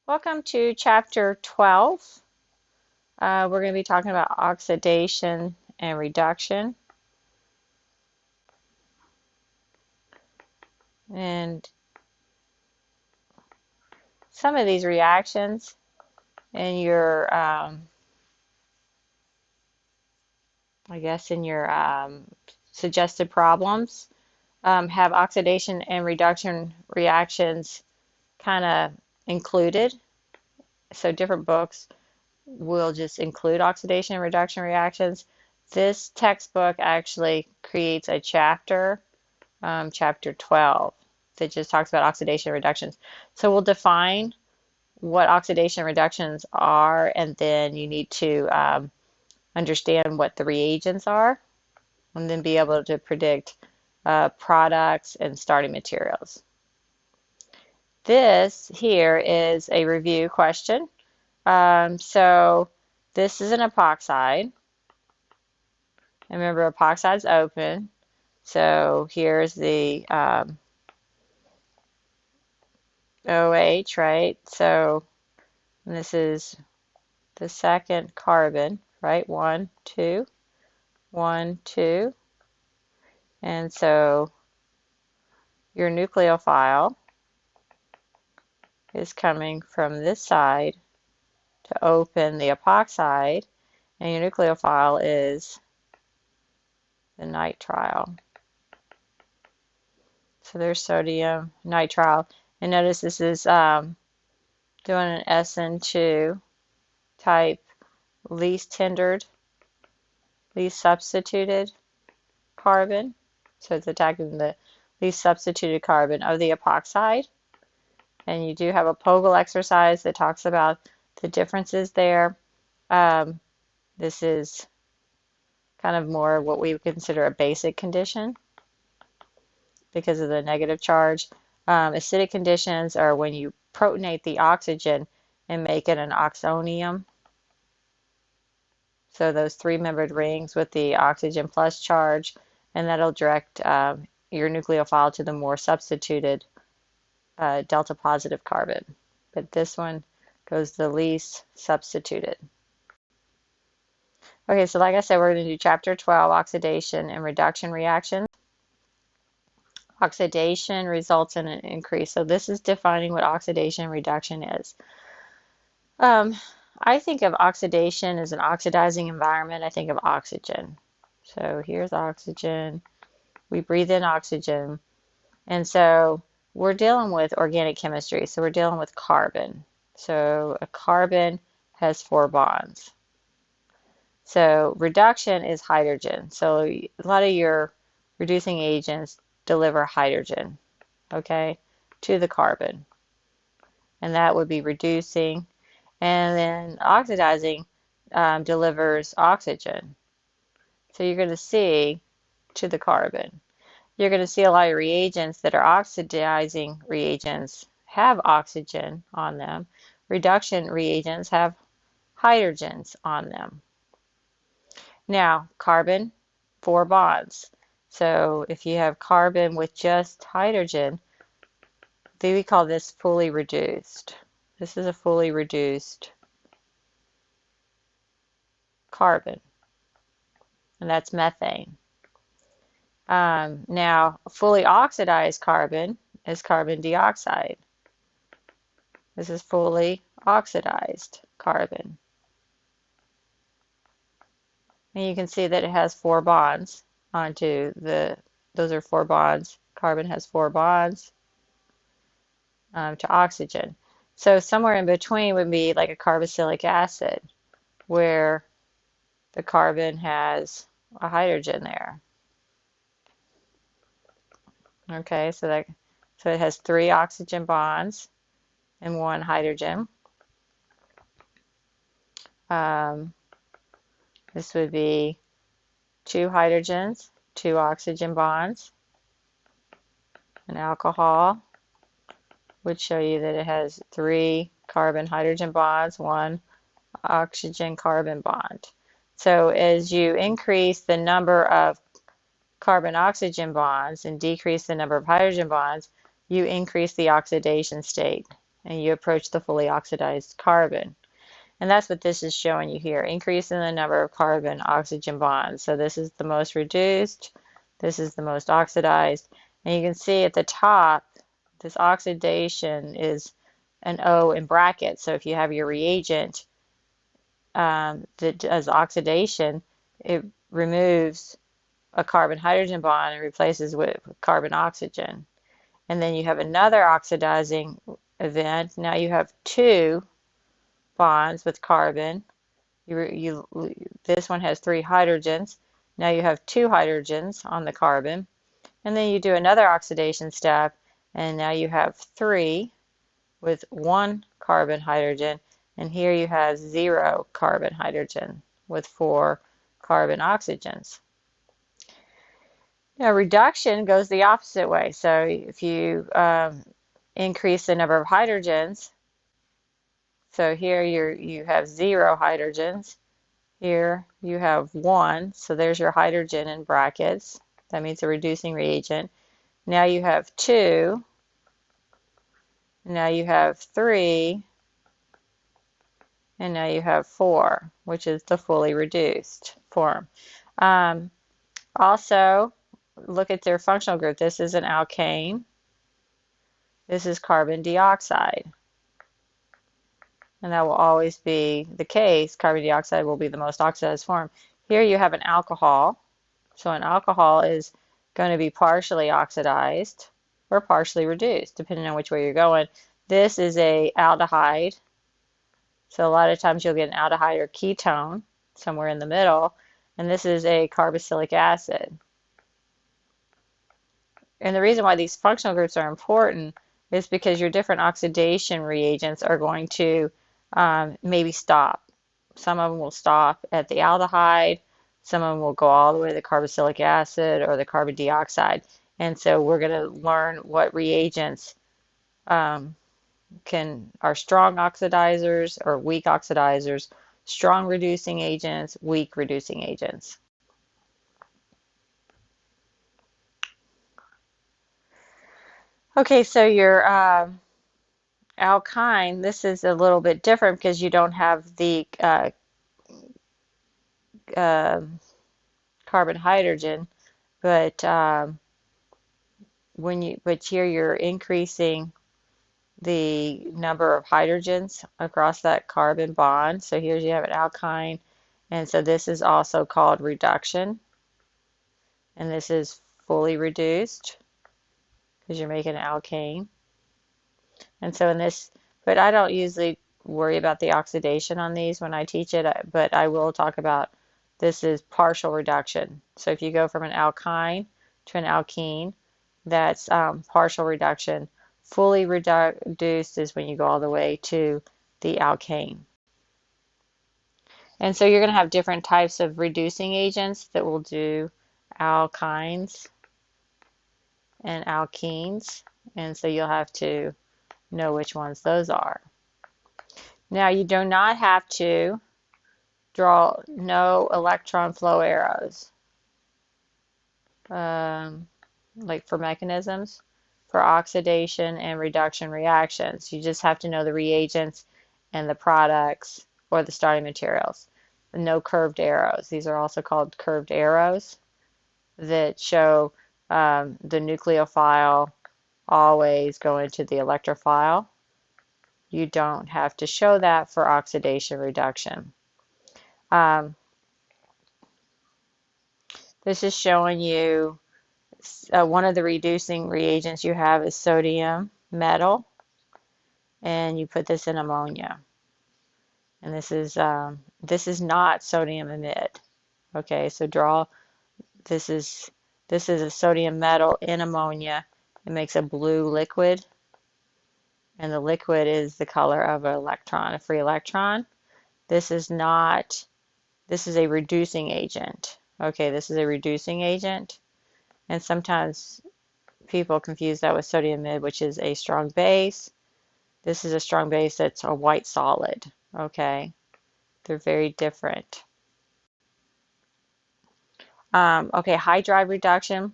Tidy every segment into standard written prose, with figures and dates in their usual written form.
Welcome to Chapter 12. We're going to be talking about oxidation and reduction. And some of these reactions in your, in your suggested problems have oxidation and reduction reactions kind of included. So different books will just include oxidation and reduction reactions. This textbook actually creates a chapter, chapter 12, that just talks about oxidation and reductions. So we'll define what oxidation and reductions are, and then you need to understand what the reagents are, and then be able to predict products and starting materials. This here is a review question. So this is an epoxide. And remember, epoxide's open. So here's the OH, right? So this is the second carbon, right? 1, 2, 1, 2. And so your nucleophile is coming from this side to open the epoxide, and your nucleophile is the nitrile. So there's sodium nitrile. And notice this is doing an SN2 type least hindered, least substituted carbon. So it's attacking the least substituted carbon of the epoxide. And you do have a POGIL exercise that talks about the differences there. This is kind of more what we would consider a basic condition because of the negative charge. Acidic conditions are when you protonate the oxygen and make it an oxonium. So those three-membered rings with the oxygen plus charge, and that'll direct your nucleophile to the more substituted delta positive carbon. But this one goes the least substituted. Okay, so like I said, we're going to do Chapter 12, Oxidation and Reduction Reactions. Oxidation results in an increase. So this is defining what oxidation and reduction is. I think of oxidation as an oxidizing environment. I think of oxygen. So here's oxygen. We breathe in oxygen. And so we're dealing with organic chemistry. So we're dealing with carbon. So a carbon has 4 bonds. So reduction is hydrogen. So a lot of your reducing agents deliver hydrogen, okay, to the carbon. And that would be reducing. And then oxidizing delivers oxygen. So you're going to see to the carbon. You're going to see a lot of reagents that are oxidizing reagents have oxygen on them. Reduction reagents have hydrogens on them. Now, carbon, 4 bonds. So if you have carbon with just hydrogen, we call this fully reduced. This is a fully reduced carbon, and that's methane. Now, fully oxidized carbon is carbon dioxide. This is fully oxidized carbon. And you can see that it has 4 bonds onto those are 4 bonds. Carbon has 4 bonds to oxygen. So somewhere in between would be like a carboxylic acid, where the carbon has a hydrogen there. Okay, so it has 3 oxygen bonds and 1 hydrogen. This would be 2 hydrogens, 2 oxygen bonds. An alcohol would show you that it has 3 carbon-hydrogen bonds, 1 oxygen-carbon bond. So as you increase the number of carbon-oxygen bonds and decrease the number of hydrogen bonds, you increase the oxidation state. and you approach the fully oxidized carbon. And that's what this is showing you here, increase in the number of carbon-oxygen bonds. So this is the most reduced, this is the most oxidized, and you can see at the top, this oxidation is an O in brackets. So if you have your reagent that does oxidation, it removes a carbon-hydrogen bond and replaces with carbon-oxygen. And then you have another oxidizing event. Now you have two bonds with carbon. This one has 3 hydrogens. Now you have 2 hydrogens on the carbon. And then you do another oxidation step, and now you have 3 with 1 carbon hydrogen. And here you have 0 carbon hydrogen with 4 carbon oxygens. Now reduction goes the opposite way. So if you increase the number of hydrogens, so here you have 0 hydrogens. Here you have 1, so there's your hydrogen in brackets. That means a reducing reagent. Now you have 2. Now you have 3. And now you have 4, which is the fully reduced form. Also, look at their functional group. This is an alkane. This is carbon dioxide. And that will always be the case. Carbon dioxide will be the most oxidized form. Here you have an alcohol. So an alcohol is going to be partially oxidized or partially reduced, depending on which way you're going. This is a aldehyde. So a lot of times you'll get an aldehyde or ketone somewhere in the middle. And this is a carboxylic acid. And the reason why these functional groups are important is because your different oxidation reagents are going to maybe stop. Some of them will stop at the aldehyde. Some of them will go all the way to the carboxylic acid or the carbon dioxide. And so we're going to learn what reagents are strong oxidizers or weak oxidizers, strong reducing agents, weak reducing agents. Okay, so your alkyne, this is a little bit different because you don't have the carbon hydrogen, but here you're increasing the number of hydrogens across that carbon bond. So here you have an alkyne, and so this is also called reduction, and this is fully reduced because you're making an alkane. And so in this, but I don't usually worry about the oxidation on these when I teach it, but I will talk about this is partial reduction. So if you go from an alkyne to an alkene, that's partial reduction. Fully reduced is when you go all the way to the alkane. And so you're going to have different types of reducing agents that will do alkynes and alkenes. And so you'll have to know which ones those are. Now you do not have to draw no electron flow arrows like for mechanisms for oxidation and reduction reactions. You just have to know the reagents and the products or the starting materials. No curved arrows. These are also called curved arrows that show the nucleophile always going to the electrophile. You don't have to show that for oxidation reduction. This is showing you one of the reducing reagents you have is sodium metal, and you put this in ammonia. And this is not sodium amide. Okay, so this is a sodium metal in ammonia. It makes a blue liquid, and the liquid is the color of an electron, a free electron. This is a reducing agent. Okay, this is a reducing agent. And sometimes people confuse that with sodium amide, which is a strong base. This is a strong base that's a white solid. Okay, they're very different. Okay, hydride reduction.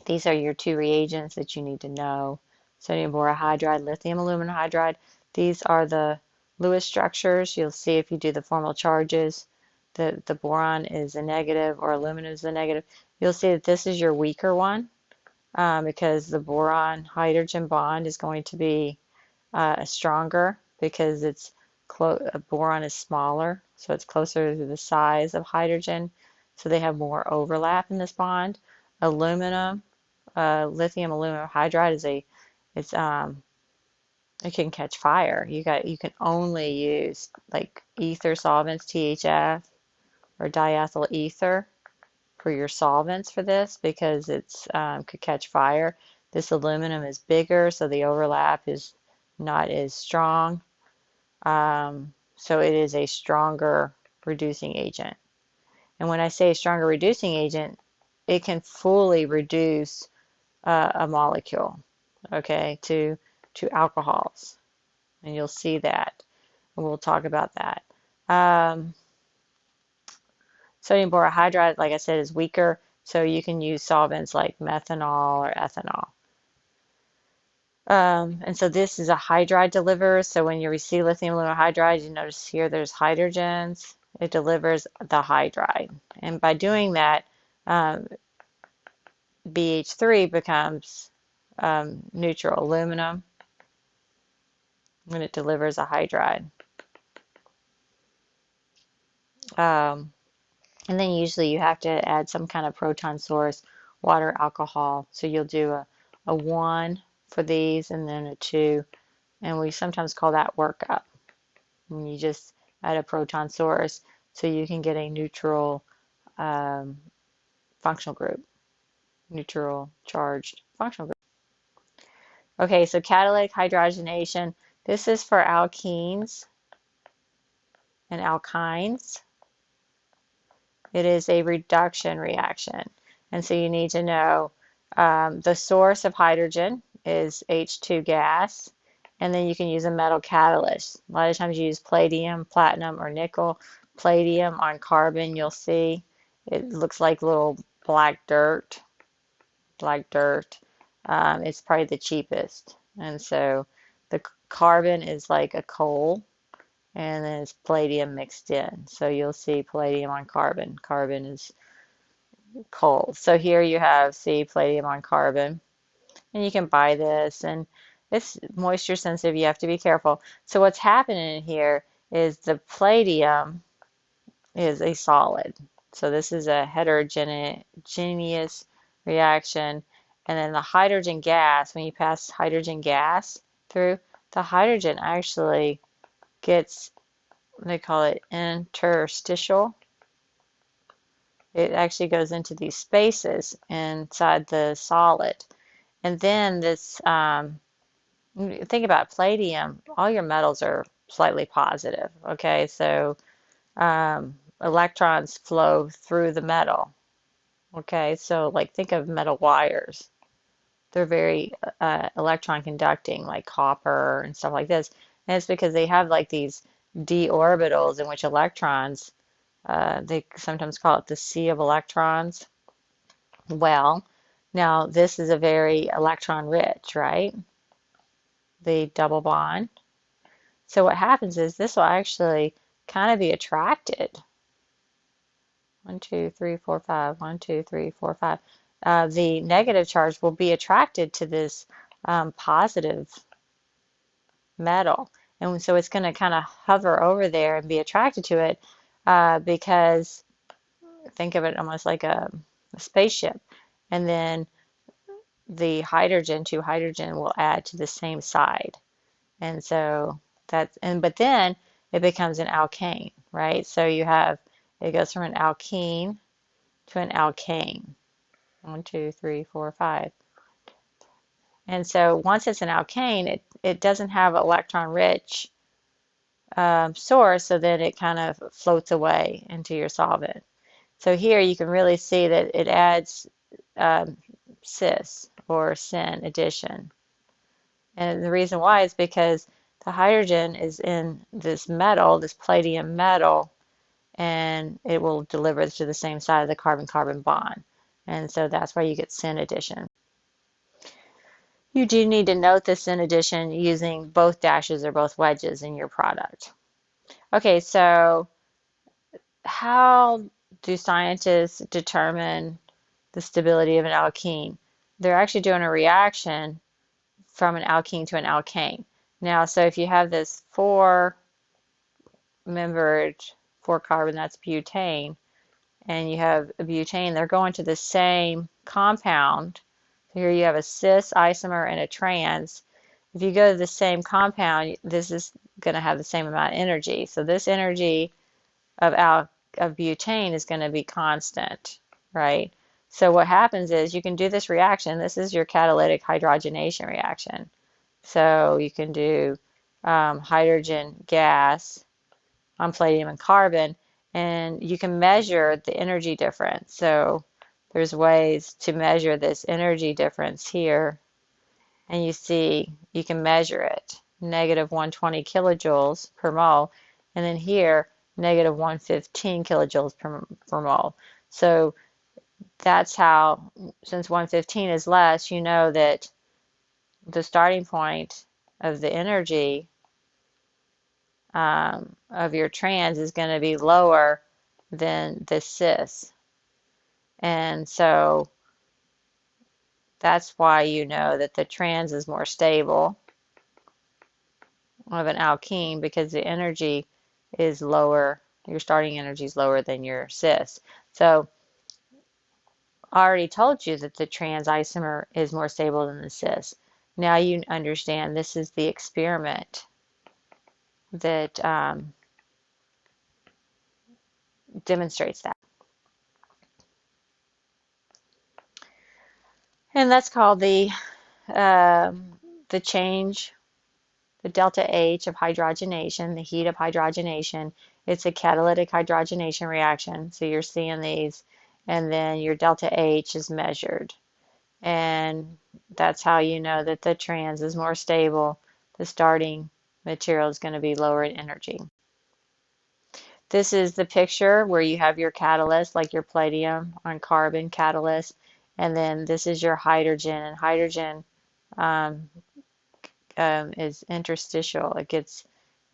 These are your two reagents that you need to know. sodium borohydride, lithium aluminum hydride. These are the Lewis structures. You'll see if you do the formal charges, the boron is a negative or aluminum is a negative. You'll see that this is your weaker one because the boron hydrogen bond is going to be stronger because boron is smaller, so it's closer to the size of hydrogen, so they have more overlap in this bond. Aluminum, lithium aluminum hydride it can catch fire. You can only use like ether solvents, THF or diethyl ether for your solvents for this because it's could catch fire. This aluminum is bigger, so the overlap is not as strong. So it is a stronger reducing agent. And when I say stronger reducing agent, it can fully reduce a molecule, okay, to alcohols. And you'll see that. And we'll talk about that. Sodium borohydride, like I said, is weaker, so you can use solvents like methanol or ethanol. And so this is a hydride deliverer. So when you receive lithium aluminum hydride, you notice here there's hydrogens. It delivers the hydride. And by doing that, BH3 becomes neutral aluminum when it delivers a hydride. And then usually you have to add some kind of proton source, water, alcohol. So you'll do a 1 for these and then a 2. And we sometimes call that workup. And you just add a proton source so you can get a neutral functional group, neutral charged functional group. Okay, so catalytic hydrogenation. This is for alkenes and alkynes. It is a reduction reaction. And so you need to know the source of hydrogen is H2 gas. And then you can use a metal catalyst. A lot of times you use palladium, platinum, or nickel. Palladium on carbon, you'll see. It looks like little black dirt. Black dirt. It's probably the cheapest. And so the carbon is like a coal. And then it's palladium mixed in. So you'll see palladium on carbon. Carbon is coal. So here you have, see, palladium on carbon. And you can buy this. And it's moisture sensitive. You have to be careful. So what's happening here is the palladium is a solid. So this is a heterogeneous reaction. And then the hydrogen gas, when you pass hydrogen gas through, the hydrogen actually gets, they call it interstitial. It actually goes into these spaces inside the solid. And then this, think about palladium, all your metals are slightly positive, okay? So electrons flow through the metal, okay? So like think of metal wires. They're very electron conducting, like copper and stuff like this. And it's because they have like these d orbitals in which electrons, they sometimes call it the sea of electrons. Well, now this is a very electron rich, right? The double bond. So what happens is this will actually kind of be attracted. 1, 2, 3, 4, 5. 1, 2, 3, 4, 5. The negative charge will be attracted to this positive metal. And so it's going to kind of hover over there and be attracted to it because think of it almost like a spaceship. And then the hydrogen, 2 hydrogen, will add to the same side. And so but then it becomes an alkane, right? So you have, it goes from an alkene to an alkane. 1, 2, 3, 4, 5. And so once it's an alkane, it doesn't have electron-rich source, so then it kind of floats away into your solvent. So here you can really see that it adds cis or syn addition. And the reason why is because the hydrogen is in this metal, this palladium metal, and it will deliver to the same side of the carbon-carbon bond. And so that's why you get syn addition. You do need to note this in addition using both dashes or both wedges in your product. Okay, so how do scientists determine the stability of an alkene? They're actually doing a reaction from an alkene to an alkane. Now, so if you have this four-membered, four-carbon, that's butane, and you have a butane, they're going to the same compound. So here you have a cis isomer and a trans. If you go to the same compound, this is going to have the same amount of energy. So this energy of butane is going to be constant, right? So what happens is you can do this reaction. This is your catalytic hydrogenation reaction. So you can do hydrogen gas on palladium and carbon, and you can measure the energy difference. So there's ways to measure this energy difference here, and you see you can measure it, negative 120 kilojoules per mole, and then here negative 115 kilojoules per mole. So that's how, since 115 is less, you know that the starting point of the energy of your trans is going to be lower than the cis. And so that's why you know that the trans is more stable of an alkene, because the energy is lower, your starting energy is lower than your cis. So I already told you that the trans isomer is more stable than the cis. Now you understand this is the experiment that demonstrates that. And that's called the change, the delta H of hydrogenation, the heat of hydrogenation. It's a catalytic hydrogenation reaction. So you're seeing these, and then your delta H is measured. And that's how you know that the trans is more stable. The starting material is going to be lower in energy. This is the picture where you have your catalyst, like your palladium on carbon catalyst, and then this is your hydrogen, and hydrogen is interstitial. It gets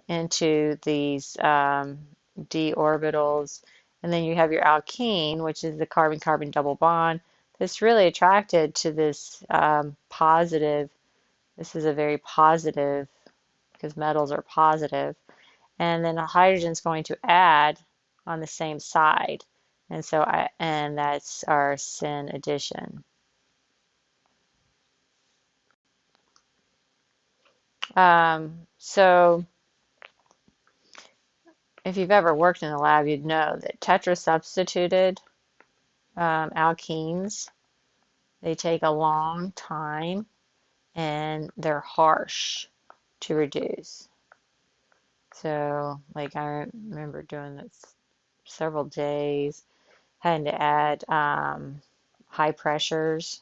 into these d orbitals, and then you have your alkene, which is the carbon-carbon double bond. That's really attracted to this positive. This is a very positive, because metals are positive. And then a hydrogen is going to add on the same side. And so and that's our syn addition. So if you've ever worked in a lab, you'd know that tetrasubstituted alkenes, they take a long time and they're harsh to reduce. So like I remember doing this several days, having to add high pressures.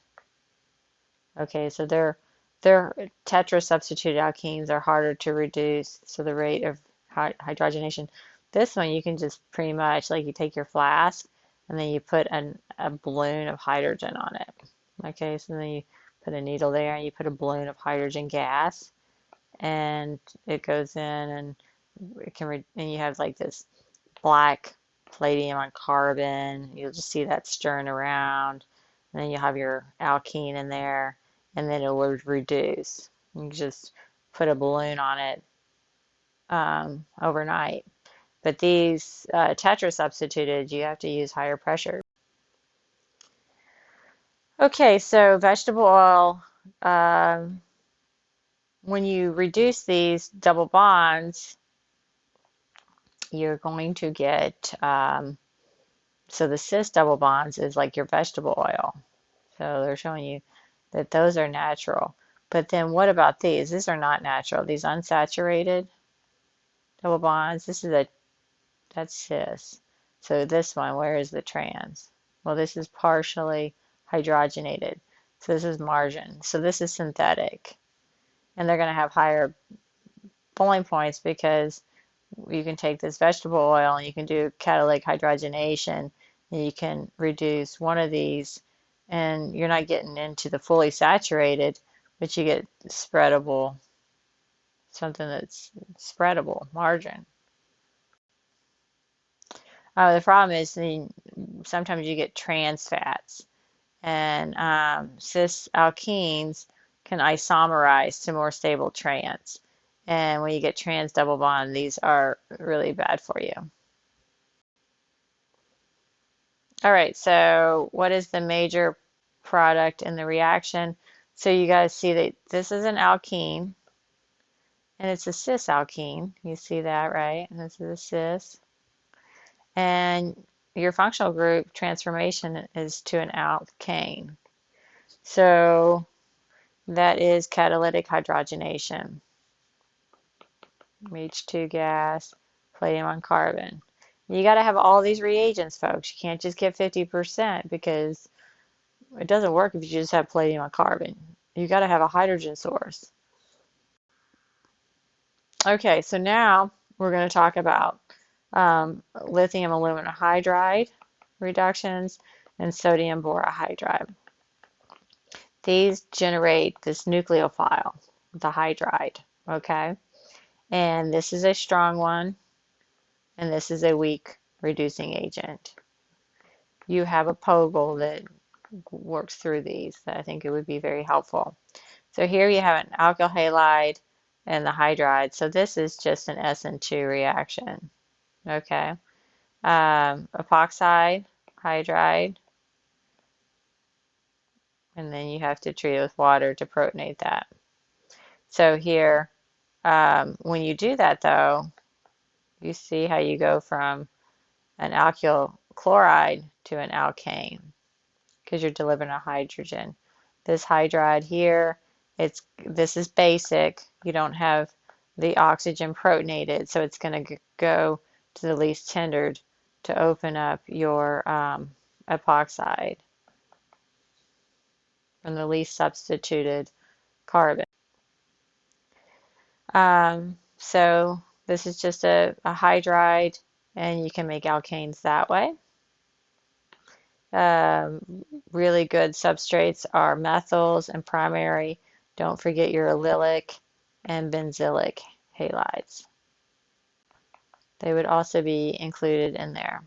Okay, so they're tetrasubstituted alkenes are harder to reduce, so the rate of hydrogenation. This one you can just pretty much, like, you take your flask and then you put a balloon of hydrogen on it. Okay, so then you put a needle there and you put a balloon of hydrogen gas, and it goes in, and it can and you have like this black palladium on carbon. You'll just see that stirring around, and then you'll have your alkene in there, and then it will reduce. You just put a balloon on it overnight. But these tetrasubstituted, you have to use higher pressure. Okay, so vegetable oil, when you reduce these double bonds, you're going to get, so the cis double bonds is like your vegetable oil. So they're showing you that those are natural. But then what about these? These are not natural. These unsaturated double bonds, that's cis. So this one, where is the trans? Well, this is partially hydrogenated. So this is margin. So this is synthetic. And they're going to have higher boiling points because you can take this vegetable oil and you can do catalytic hydrogenation, and you can reduce one of these, and you're not getting into the fully saturated, but you get spreadable, something that's spreadable, margin. The problem is sometimes you get trans fats, and cis alkenes can isomerize to more stable trans. And when you get trans double bond, these are really bad for you. All right, so what is the major product in the reaction? So you guys see that this is an alkene, and it's a cis alkene. You see that, right? And this is a cis. And your functional group transformation is to an alkane. So that is catalytic hydrogenation. H2 gas, palladium on carbon. You got to have all these reagents, folks. You can't just get 50% because it doesn't work if you just have palladium on carbon. You got to have a hydrogen source. Okay, so now we're going to talk about lithium aluminum hydride reductions and sodium borohydride. These generate this nucleophile, the hydride, okay? And this is a strong one, and this is a weak reducing agent. You have a POGL that works through these that I think it would be very helpful. So here you have an alkyl halide and the hydride. So this is just an SN2 reaction, okay? Epoxide, hydride, and then you have to treat it with water to protonate that. So here, when you do that though, you see how you go from an alkyl chloride to an alkane because you're delivering a hydrogen. This hydride here, this is basic. You don't have the oxygen protonated, so it's going to go to the least tendered to open up your epoxide from the least substituted carbon. So this is just a hydride, and you can make alkanes that way. Really good substrates are methyls and primary. Don't forget your allylic and benzylic halides. They would also be included in there.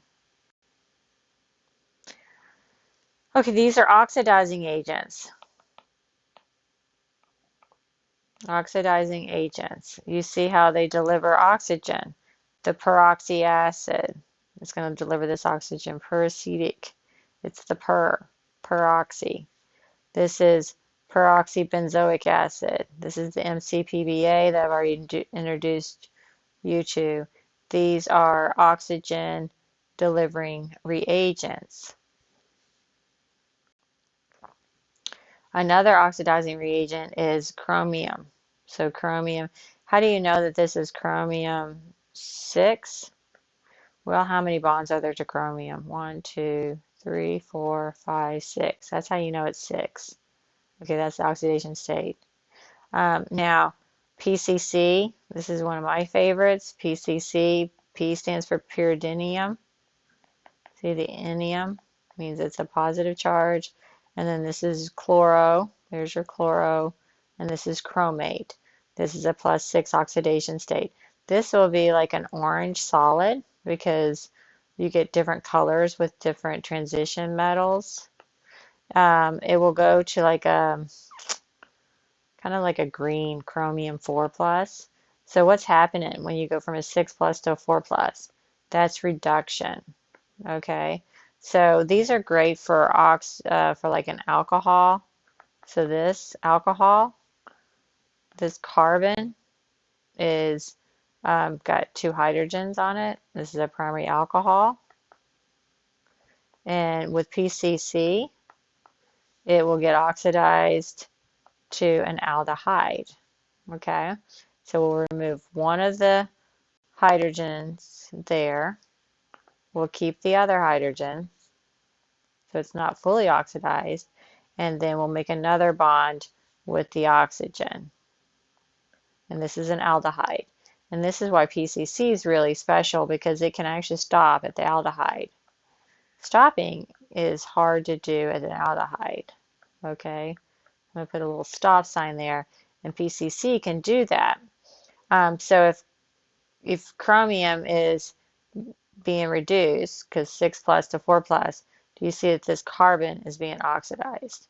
Okay, these are oxidizing agents. Oxidizing agents. You see how they deliver oxygen. The peroxy acid is going to deliver this oxygen. Peracetic. It's the peroxy. This is peroxybenzoic acid. This is the MCPBA that I've already introduced you to. These are oxygen delivering reagents. Another oxidizing reagent is chromium. So chromium, how do you know that this is chromium 6? Well, how many bonds are there to chromium? 1, 2, 3, 4, 5, 6. That's how you know it's 6. Okay, that's the oxidation state. Now, PCC, this is one of my favorites. PCC, P stands for pyridinium. See the inium means it's a positive charge. And then this is chloro. There's your chloro. And this is chromate. This is a +6 oxidation state. This will be like an orange solid because you get different colors with different transition metals. It will go to like a kind of like a green chromium 4+. So what's happening when you go from a 6+ to a 4+? That's reduction. Okay, so these are great for like an alcohol. So this alcohol, this carbon is got 2 hydrogens on it. This is a primary alcohol. And with PCC, it will get oxidized to an aldehyde. Okay, so we'll remove one of the hydrogens there. We'll keep the other hydrogen, so it's not fully oxidized, and then we'll make another bond with the oxygen. And this is an aldehyde. And this is why PCC is really special because it can actually stop at the aldehyde. Stopping is hard to do at an aldehyde, okay? I'm going to put a little stop sign there, and PCC can do that. So if chromium is being reduced, because 6 plus to 4 plus, do you see that this carbon is being oxidized?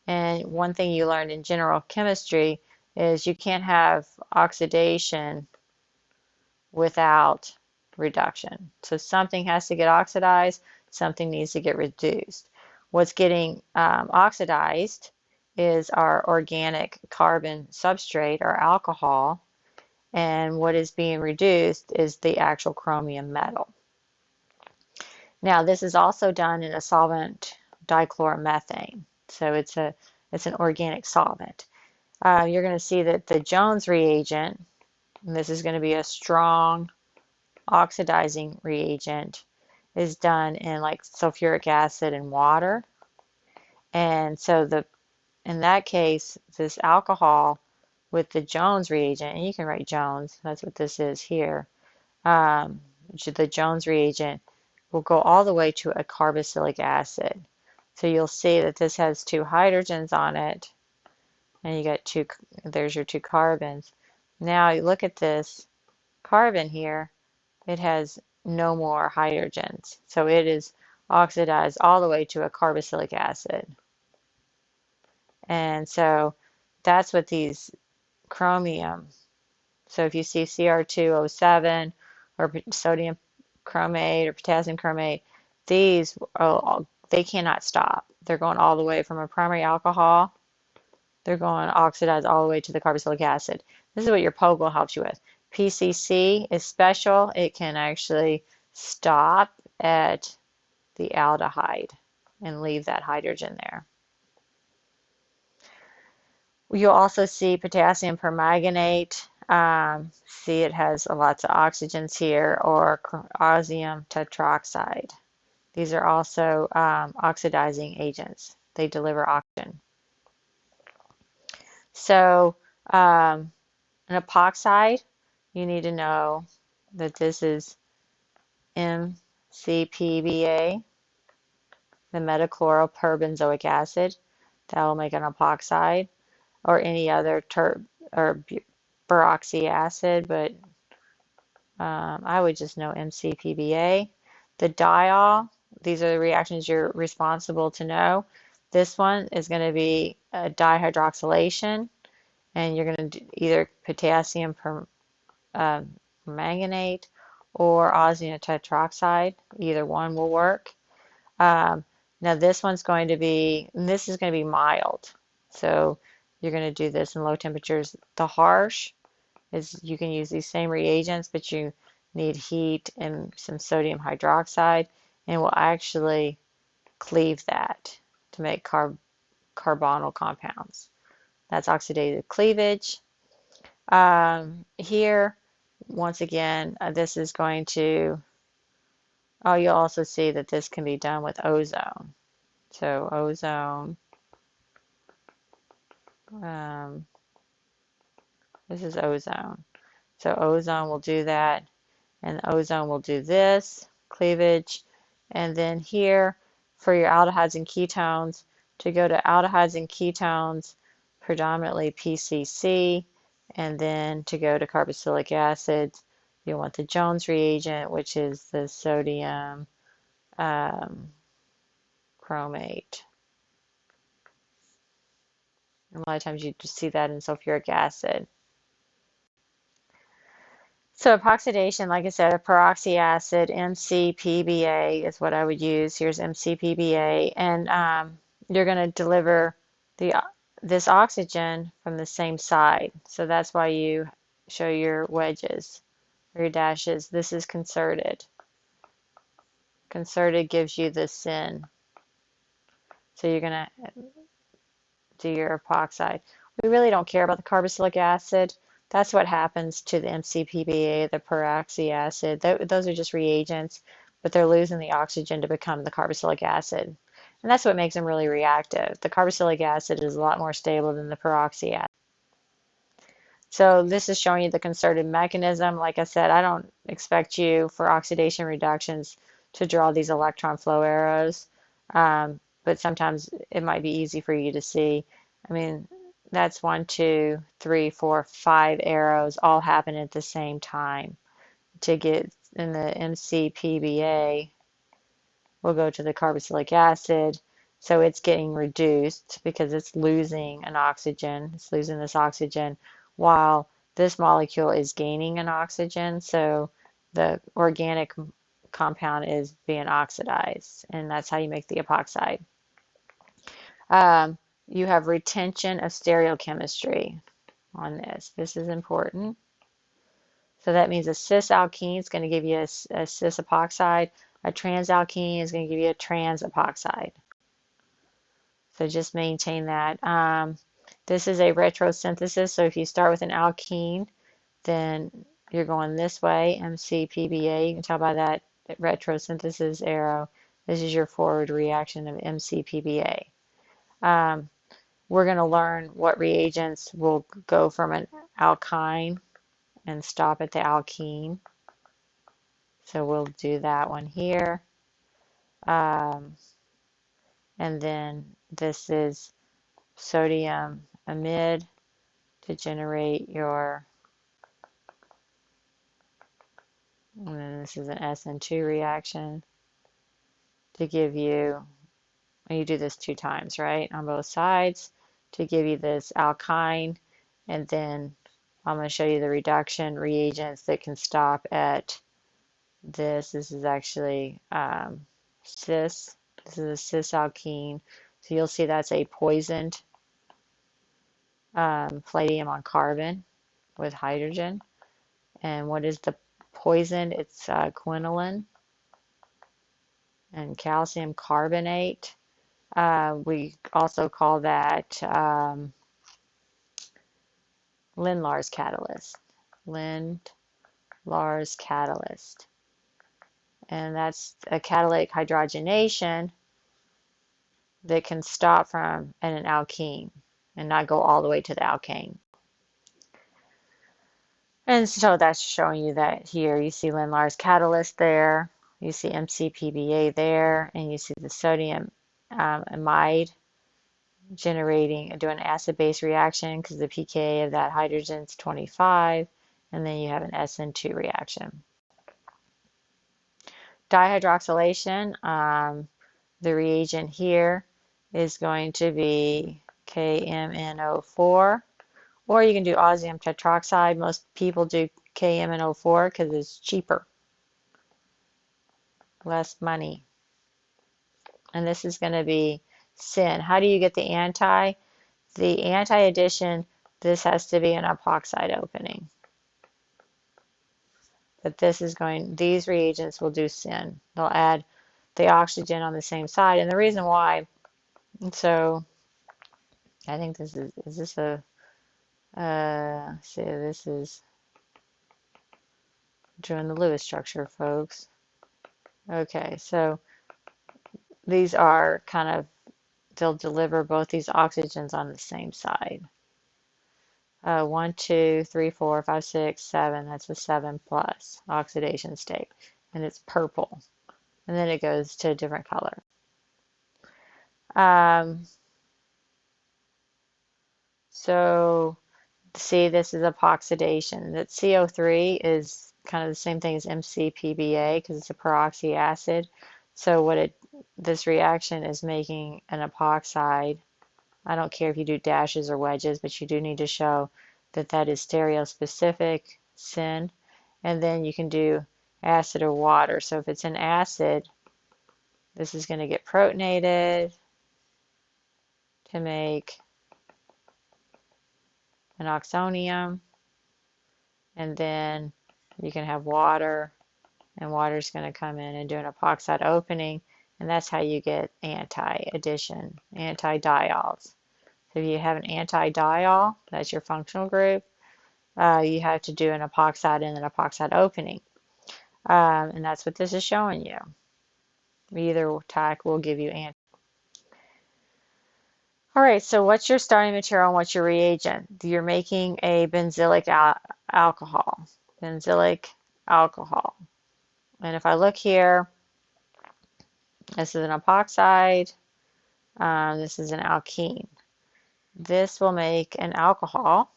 And one thing you learned in general chemistry is you can't have oxidation without reduction. So something has to get oxidized, something needs to get reduced. What's getting oxidized is our organic carbon substrate or alcohol, and what is being reduced is the actual chromium metal. Now, this is also done in a solvent, dichloromethane. So it's an organic solvent. You're going to see that the Jones reagent, and this is going to be a strong oxidizing reagent, is done in like sulfuric acid and water. And so in that case, this alcohol with the Jones reagent, and you can write Jones, that's what this is here, the Jones reagent will go all the way to a carboxylic acid. So you'll see that this has 2 hydrogens on it, and you got there's your 2 carbons. Now you look at this carbon here, it has no more hydrogens. So it is oxidized all the way to a carboxylic acid. And so that's what these chromium, so if you see Cr2O7 or sodium chromate or potassium chromate, these they cannot stop. They're going all the way from a primary alcohol, they're going oxidized all the way to the carboxylic acid. This is what your POGL helps you with. PCC is special. It can actually stop at the aldehyde and leave that hydrogen there. You'll also see potassium permanganate. See, it has lots of oxygens here, or osmium tetroxide. These are also oxidizing agents. They deliver oxygen. So an epoxide, you need to know that this is MCPBA, the metachloropurbenzoic acid. That will make an epoxide, or any other peroxy acid, but I would just know MCPBA. The diol, these are the reactions you're responsible to know. This one is going to be a dihydroxylation, and you're going to do either potassium permanganate or osmium tetroxide. Either one will work. Now this one's going to be, and this is going to be mild. So you're going to do this in low temperatures. The harsh is you can use these same reagents, but you need heat and some sodium hydroxide, and will actually cleave that to make carbonyl compounds. That's oxidative cleavage. Here, once again, this is going to, oh, you'll also see that this can be done with ozone. So ozone, this is ozone. So ozone will do that, and ozone will do this, cleavage. And then here, for your aldehydes and ketones, to go to aldehydes and ketones, predominantly PCC, and then to go to carboxylic acids, you want the Jones reagent, which is the sodium chromate. And a lot of times you just see that in sulfuric acid. So epoxidation, like I said, a peroxy acid, MCPBA is what I would use. Here's MCPBA, and you're going to deliver this oxygen from the same side. So that's why you show your wedges or your dashes. This is concerted. Concerted gives you the syn. So you're going to do your epoxide. We really don't care about the carboxylic acid. That's what happens to the MCPBA, the peroxy acid. Those are just reagents, but they're losing the oxygen to become the carboxylic acid. And that's what makes them really reactive. The carboxylic acid is a lot more stable than the peroxy acid. So this is showing you the concerted mechanism. Like I said, I don't expect you for oxidation reductions to draw these electron flow arrows, but sometimes it might be easy for you to see. I mean, that's 1, 2, 3, 4, 5 arrows all happen at the same time. To get in the MCPBA, we'll go to the carboxylic acid. So it's getting reduced because it's losing an oxygen. It's losing this oxygen while this molecule is gaining an oxygen. So the organic compound is being oxidized, and that's how you make the epoxide. Um, you have retention of stereochemistry on this. This is important. So that means a cis alkene is going to give you a cis epoxide. A trans alkene is going to give you a trans epoxide. So just maintain that. This is a retrosynthesis. So if you start with an alkene, then you're going this way, MCPBA. You can tell by that retrosynthesis arrow. This is your forward reaction of MCPBA. We're going to learn what reagents will go from an alkyne and stop at the alkene. So we'll do that one here. And then this is sodium amide to generate your, and then this is an SN2 reaction to give you, and you do this 2 times, right, on both sides to give you this alkyne. And then I'm going to show you the reduction reagents that can stop at this. This is actually cis. This is a cis alkene. So you'll see that's a poisoned palladium on carbon with hydrogen. And what is the poison? It's quinoline and calcium carbonate. We also call that Lindlar's catalyst. Lindlar's catalyst. And that's a catalytic hydrogenation that can stop from an alkene and not go all the way to the alkane. And so that's showing you that here. You see Lindlar's catalyst there, you see MCPBA there, and you see the sodium amide doing an acid-base reaction because the pKa of that hydrogen is 25, and then you have an SN2 reaction. Dihydroxylation, the reagent here is going to be KMNO4, or you can do osmium tetroxide. Most people do KMNO4 because it's cheaper, less money. And this is going to be SYN. How do you get the anti? The anti-addition, this has to be an epoxide opening. But this is these reagents will do SYN. They'll add the oxygen on the same side. And the reason why, so I think this is this a, see, this is doing the Lewis structure, folks. Okay, so these are kind of, they'll deliver both these oxygens on the same side. 1, 2, 3, 4, 5, 6, 7. That's a 7 plus oxidation state. And it's purple. And then it goes to a different color. So see, this is epoxidation. That CO3 is kind of the same thing as MCPBA because it's a peroxy acid. So what this reaction is making an epoxide. I don't care if you do dashes or wedges, but you do need to show that that is stereospecific, SYN. And then you can do acid or water. So if it's an acid, this is going to get protonated to make an oxonium. And then you can have water, and water is going to come in and do an epoxide opening. And that's how you get anti-addition, anti-diols. So if you have an anti-diol, that's your functional group, you have to do an epoxide and an epoxide opening. And that's what this is showing you. Either type will give you anti. All right, so what's your starting material and what's your reagent? You're making a benzylic alcohol. Benzylic alcohol. And if I look here, this is an epoxide. This is an alkene. this will make an alcohol,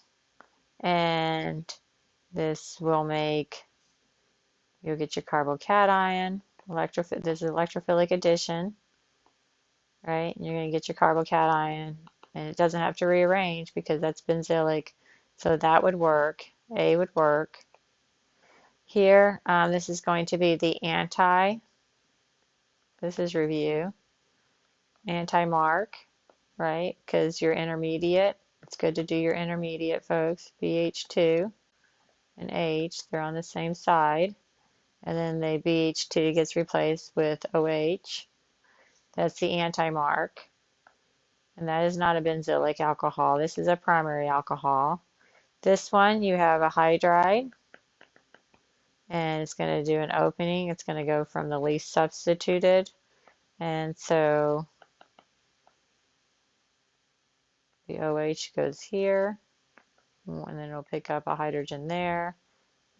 and this will make, you'll get your carbocation, this is electrophilic addition, right? You're going to get your carbocation, and it doesn't have to rearrange because that's benzylic, so that would work. A would work. Here, this is going to be the anti, this is review, anti-mark, right? Because you're intermediate. It's good to do your intermediate, folks. BH2 and H, they're on the same side. And then the BH2 gets replaced with OH. That's the anti-mark. And that is not a benzylic alcohol. This is a primary alcohol. This one, you have a hydride. And it's going to do an opening. It's going to go from the least substituted. And so the OH goes here. And then it'll pick up a hydrogen there.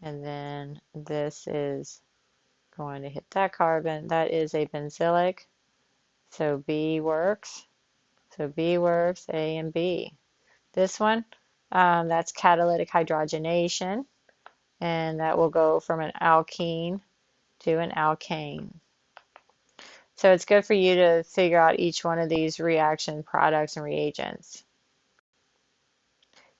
And then this is going to hit that carbon. That is a benzylic. So B works. So B works, A and B. This one, that's catalytic hydrogenation. And that will go from an alkene to an alkane. So it's good for you to figure out each one of these reaction products and reagents.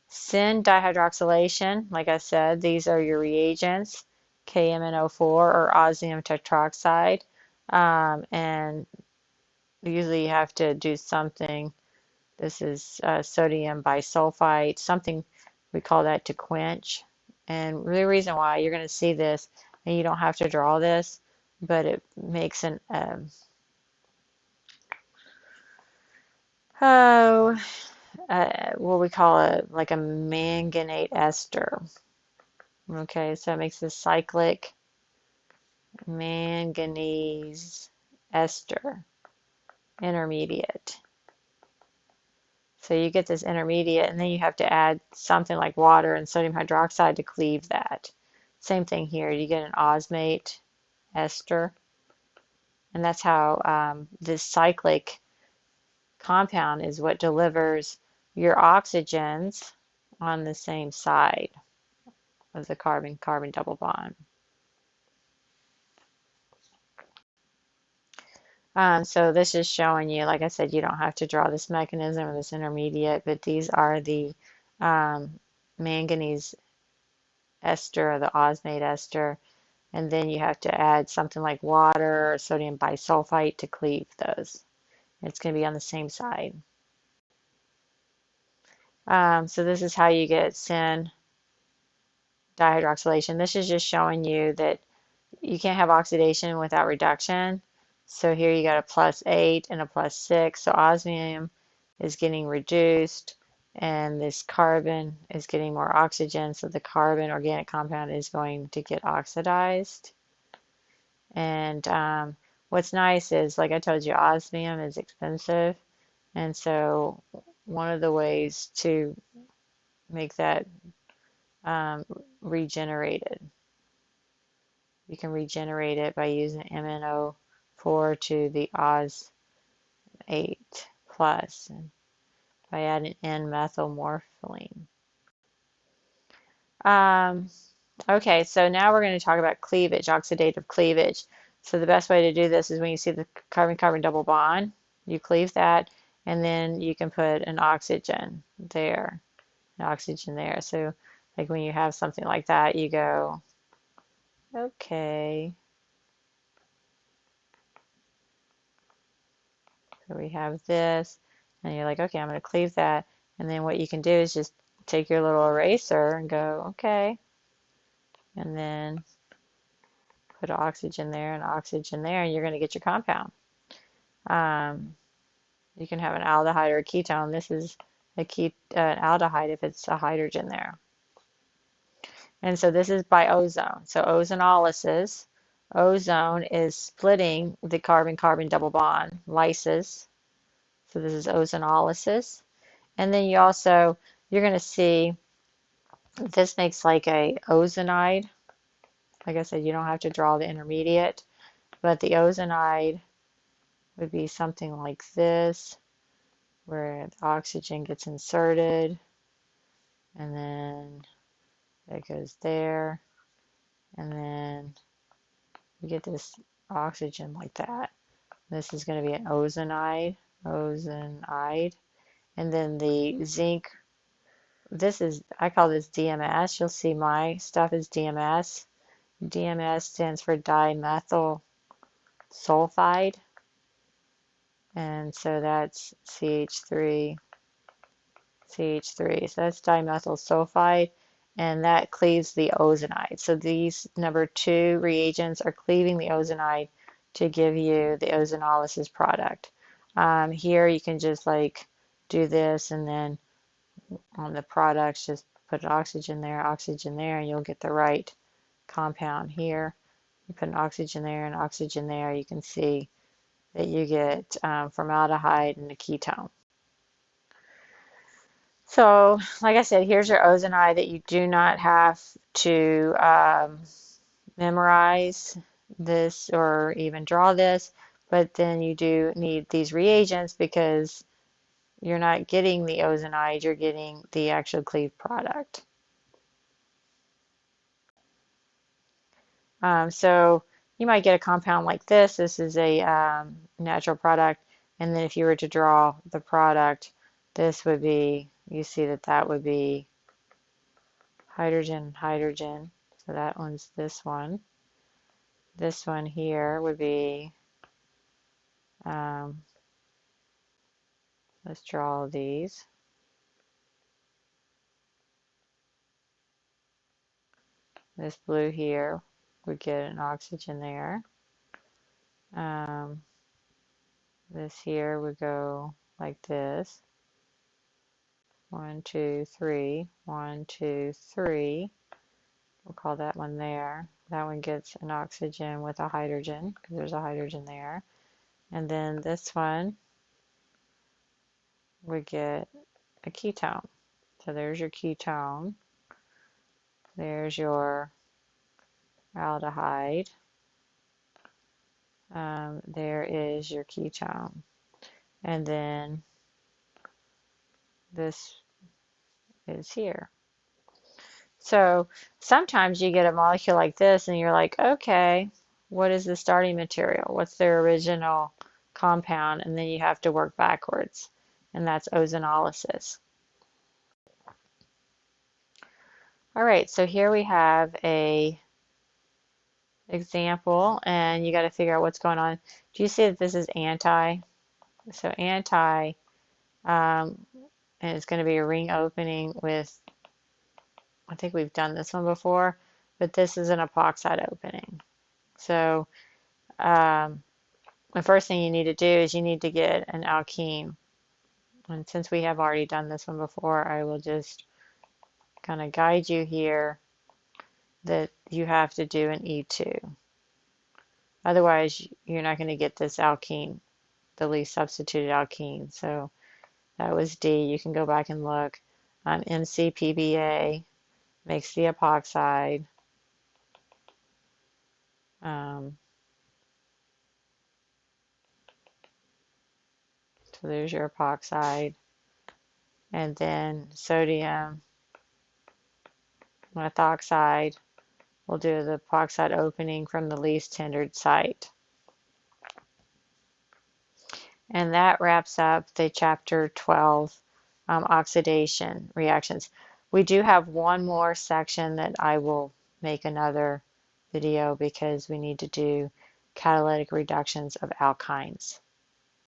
Syn dihydroxylation, like I said, these are your reagents, KMnO4 or osmium tetroxide, and usually you have to do something. This is sodium bisulfite, something we call that to quench. And the reason why you're going to see this, and you don't have to draw this, but it makes an what we call like a manganate ester. Okay, so it makes a cyclic manganese ester intermediate. So you get this intermediate, and then you have to add something like water and sodium hydroxide to cleave that. Same thing here, you get an osmate ester, and that's how this cyclic compound is what delivers your oxygens on the same side of the carbon-carbon double bond. So this is showing you, like I said, you don't have to draw this mechanism or this intermediate, but these are the manganese ester or the osmate ester, and then you have to add something like water or sodium bisulfite to cleave those. It's going to be on the same side. So this is how you get syn dihydroxylation. This is just showing you that you can't have oxidation without reduction. So here you got a +8 and a +6. So osmium is getting reduced, and this carbon is getting more oxygen. So the carbon organic compound is going to get oxidized. And what's nice is, like I told you, osmium is expensive. And so one of the ways to make that regenerated, you can regenerate it by using MnO4 to the Os8 plus, and by adding N-methylmorpholine. Okay, so now we're going to talk about cleavage, oxidative cleavage. So the best way to do this is when you see the carbon-carbon double bond, you cleave that, and then you can put an oxygen there, So like when you have something like that, you go, okay. So we have this, and you're like, okay, I'm going to cleave that. And then what you can do is just take your little eraser and go, okay. And then put oxygen there and oxygen there, and you're going to get your compound. You can have an aldehyde or a ketone. This is an aldehyde if it's a hydrogen there. And so this is by ozone. So ozonolysis. Ozone is splitting the carbon-carbon double bond, lysis. So this is ozonolysis. And then you're going to see this makes like a ozonide. Like I said, you don't have to draw the intermediate, but the ozonide would be something like this. where the oxygen gets inserted, and then it goes there, and then we get this oxygen like that. This is going to be an ozonide, and then the zinc. This is, I call this DMS. You'll see my stuff is DMS. DMS stands for dimethyl sulfide, and so that's CH3, CH3. So that's dimethyl sulfide, and that cleaves the ozonide. So these number 2 reagents are cleaving the ozonide to give you the ozonolysis product. Here you can just like do this, and then on the products just put oxygen there, and you'll get the right compound here. You put an oxygen there and oxygen there, you can see that you get formaldehyde and a ketone. So, like I said, here's your ozonide that you do not have to memorize this or even draw this, but then you do need these reagents because you're not getting the ozonide, you're getting the actual cleaved product. So you might get a compound like this. This is a natural product. And then if you were to draw the product, this would be, you see that that would be hydrogen, hydrogen. So that one's this one. This one here would be, let's draw all these. This blue here would get an oxygen there. This here would go like this. 1, 2, 3, 1, 2, 3. We'll call that one there. That one gets an oxygen with a hydrogen because there's a hydrogen there. And then this one would get a ketone. So there's your ketone. There's your aldehyde. There is your ketone. And then this is here. So sometimes you get a molecule like this and you're like, okay, what is the starting material? What's their original compound? And then you have to work backwards, and that's ozonolysis. All right, so here we have a example, and you got to figure out what's going on. Do you see that this is anti? So anti, and it's going to be a ring opening with, I think we've done this one before, but this is an epoxide opening. So the first thing you need to do is you need to get an alkene. And since we have already done this one before, I will just kind of guide you here that you have to do an E2. Otherwise, you're not going to get this alkene, the least substituted alkene. So that was D. You can go back and look. MCPBA makes the epoxide. So there's your epoxide. And then sodium methoxide will do the epoxide opening from the least hindered site. And that wraps up the chapter 12 oxidation reactions. We do have one more section that I will make another video because we need to do catalytic reductions of alkynes.